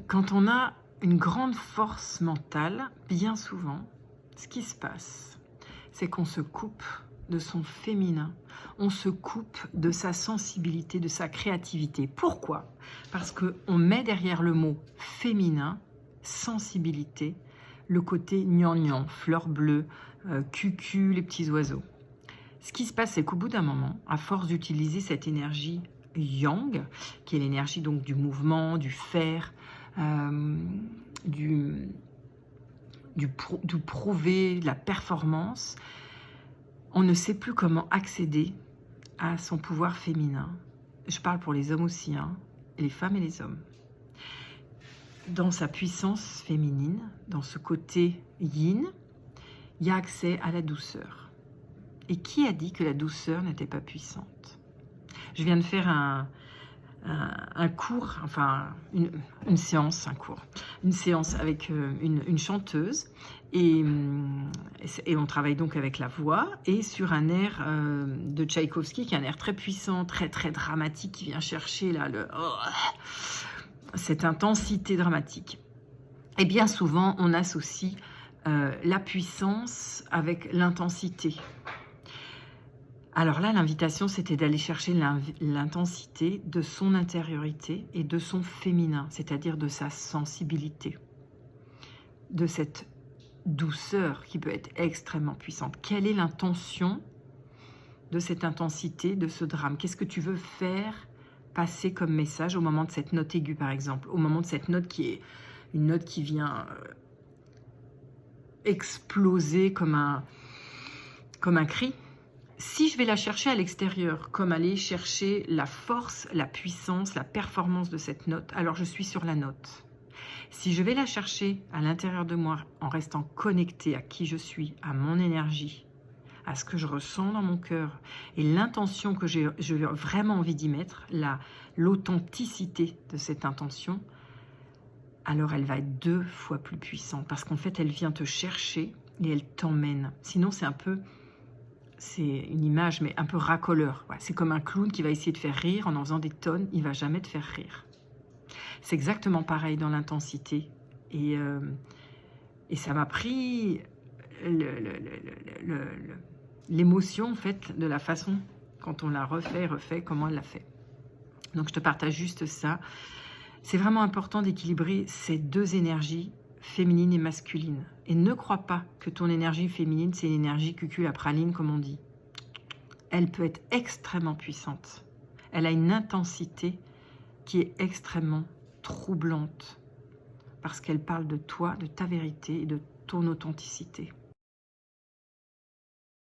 Quand on a une grande force mentale, bien souvent, ce qui se passe, c'est qu'on se coupe de son féminin, on se coupe de sa sensibilité, de sa créativité. Pourquoi? Parce qu'on met derrière le mot féminin, sensibilité, le côté gnangnan, fleur bleue, cucu, les petits oiseaux. Ce qui se passe, c'est qu'au bout d'un moment, à force d'utiliser cette énergie yang, qui est l'énergie donc du mouvement, du faire, euh, du, du prouver, de la performance, on ne sait plus comment accéder à son pouvoir féminin. Je parle pour les hommes aussi, hein, les femmes et les hommes. Dans sa puissance féminine, dans ce côté yin, il y a accès à la douceur. Et qui a dit que la douceur n'était pas puissante? Je viens de faire un cours, enfin une séance, une séance avec une chanteuse et on travaille donc avec la voix et sur un air de Tchaïkovski qui est un air très puissant, très très dramatique qui vient chercher là cette intensité dramatique. Et bien souvent on associe la puissance avec l'intensité. Alors là, l'invitation, c'était d'aller chercher l'intensité de son intériorité et de son féminin, c'est-à-dire de sa sensibilité, de cette douceur qui peut être extrêmement puissante. Quelle est l'intention de cette intensité, de ce drame? Qu'est-ce que tu veux faire passer comme message au moment de cette note aiguë, par exemple, au moment de cette note qui est une note qui vient exploser comme un cri? Si je vais la chercher à l'extérieur, comme aller chercher la force, la puissance, la performance de cette note, alors je suis sur la note. Si je vais la chercher à l'intérieur de moi, en restant connectée à qui je suis, à mon énergie, à ce que je ressens dans mon cœur, et l'intention que j'ai vraiment envie d'y mettre, l'authenticité de cette intention, alors elle va être 2 fois plus puissante, parce qu'en fait, elle vient te chercher et elle t'emmène. Sinon, c'est une image, mais un peu racoleur. Ouais, c'est comme un clown qui va essayer de faire rire en faisant des tonnes, il va jamais te faire rire. C'est exactement pareil dans l'intensité. Et ça m'a pris l'émotion, en fait, de la façon, quand on l'a refait, comment elle l'a fait. Donc, je te partage juste ça. C'est vraiment important d'équilibrer ces deux énergies, féminine et masculine. Et ne crois pas que ton énergie féminine, c'est une énergie cucul à praline, comme on dit. Elle peut être extrêmement puissante. Elle a une intensité qui est extrêmement troublante parce qu'elle parle de toi, de ta vérité et de ton authenticité.